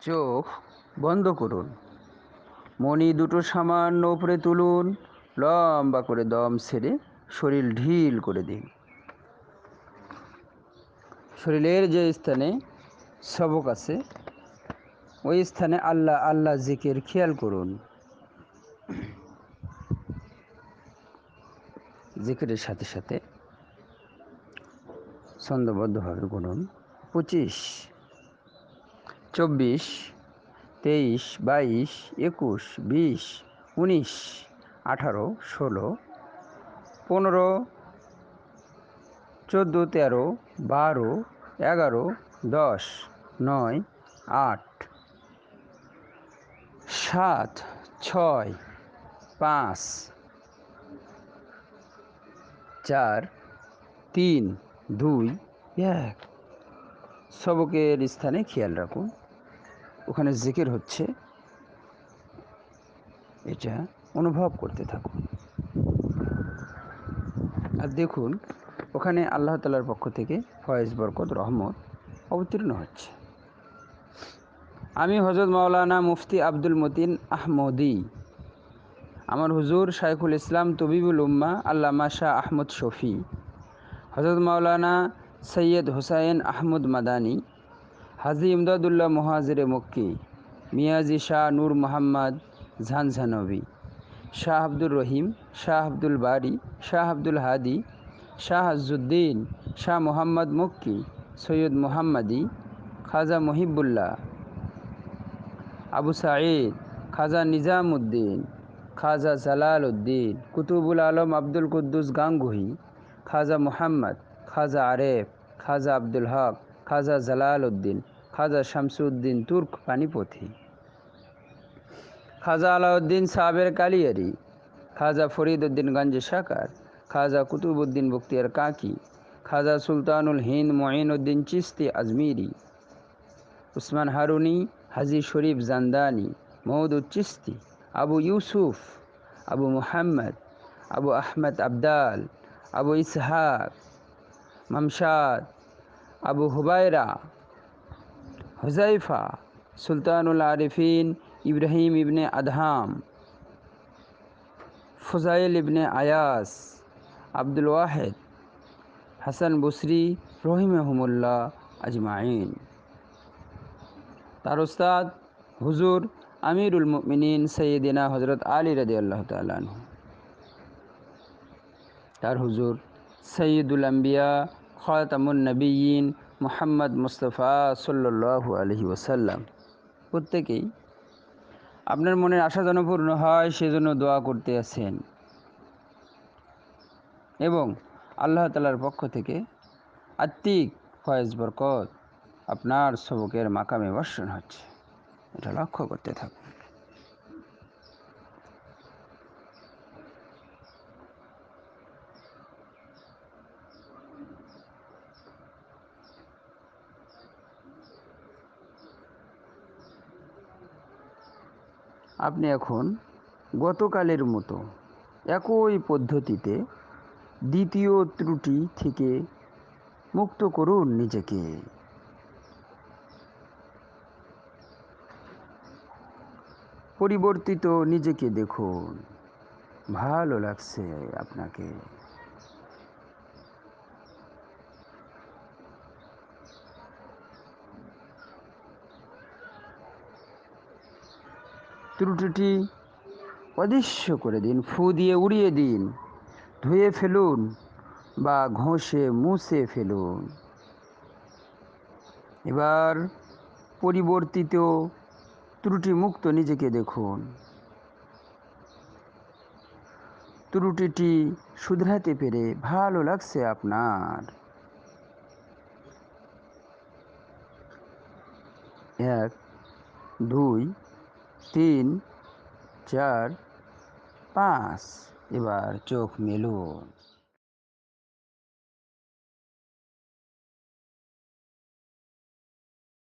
চোখ বন্ধ করুন। মণি দুটো সামান্য উপরে তুলুন। লম্বা করে দম ছেড়ে শরীর ঢিল করে দিন। শরীরের যে স্থানে সবক আছে ওই স্থানে আল্লাহ আল্লাহ জিকির খেয়াল করুন। জিকিরের সাথে সাথে ছন্দবদ্ধভাবে গুনুন। 25, 24, 23, 22, 21, 20, 19, 18, 16, 15, 14, 13, 12, 11, 10, 9, 8, 7, 6, 5, 4, 3, 2, 1। সবকের স্থানে খেয়াল রাখুন, ওখানে জিকির হচ্ছে, এটা অনুভব করতে থাকুন। আর দেখুন ওখানে আল্লাহ তাআলার পক্ষ থেকে ফয়েজ, বরকত, রহমত অবতীর্ণ হচ্ছে। আমি হযরত মাওলানা মুফতি আব্দুল মতিন আহমদী, আমার হুজুর শাইখুল ইসলাম তবিবুল উম্মা আল্লামা শাহ আহমদ শফি, হযরত মাওলানা সৈয়দ হুসাইন আহমদ মাদানী, হাজী ইমদাদুল্লাহ মুহাজিরে মক্কি, মিয়াজি শাহ নূর মোহাম্মদ ঝানঝানবী, শাহ আব্দুর রহিম, শাহ আব্দুল বারি, শাহ আব্দুল হাদি, শাহ আজউদ্দিন, শাহ মোহাম্মদ মক্কি, সৈয়দ মোহাম্মদী, খাজা মহিবুল্লাহ, আবু সাঈদ, খাজা নিজামউদ্দিন, খাজা জালাল উদ্দিন, কুতুবুল আলম আব্দুল কুদ্দুস গাঙ্গুহি, খাজা মুহাম্মদ, খাজা আরেফ, খাজা আব্দুল হক, খাজা জালাল উদ্দিন, খাজা শামসুদ্দিন তুর্ক পানিপথি, খাজা আলাউদ্দিন সাবের কালিয়ারি, খাজা ফরিদ উদ্দিন গঞ্জ সাকার, খাজা কুতুবুদ্দিন বখতিয়ার কাকি, খাজা সুলতানুল হিন্দ মঈনুদ্দিন চিস্তি আজমিরি, উসমান হারুনি, হাজি শরীফ জান্দানি, মওদুদ চিস্তি, আবু ইউসুফ, আবু মুহাম্মদ, আবু আহমদ আবদাল, আবু ইসহাক মামশাদ, আবু হুবাইরা, হুজাইফা, সুলতানুল আরিফিন ইব্রাহিম ইবনে আদহাম, ফুজাইল ইবনে আয়াস, আব্দুল ওয়াহেদ, হাসান বসরি রহিমাহুমুল্লাহ আজমাইন। তার উস্তাদ হুজুর আমিরুল মুমিনিন সৈয়দিনা হজরত আলী রাদিয়াল্লাহু তাআলা আনহু, তার হুজুর সৈয়দুল আম্বিয়া খাতামুন নবিয়্যিন মুহাম্মদ মুস্তাফা সাল্লাল্লাহু আলাইহি ওয়াসাল্লাম প্রত্যেকেই আপনার মনের আশা যেন পূর্ণ হয় সেজন্য দোয়া করতে আছেন এবং আল্লাহ তাআলার পক্ষ থেকে আত্মিক ফয়েজ, বরকত আপনার সবকের মাকামে বর্ষণ হচ্ছে, এটা লক্ষ্য করতে থাকুন। আপনি এখন গতকালের মতো একই পদ্ধতিতে দ্বিতীয় ত্রুটি থেকে মুক্ত করুন নিজেকে। পরিবর্তিত নিজেকে দেখুন, ভালো লাগছে আপনাকে। ত্রুটিটি অদৃশ্য করে দিন, ফু দিয়ে উড়িয়ে দিন, ধুয়ে ফেলুন বা ঘষে মুছে ফেলুন। এবার পরিবর্তিত ত্রুটিমুক্ত নিজেকে দেখুন। ত্রুটিটি শুধরাতে পেরে ভালো লাগছে আপনার। 1, 2, 3, 4, 5। এবার চোখ মেলুন।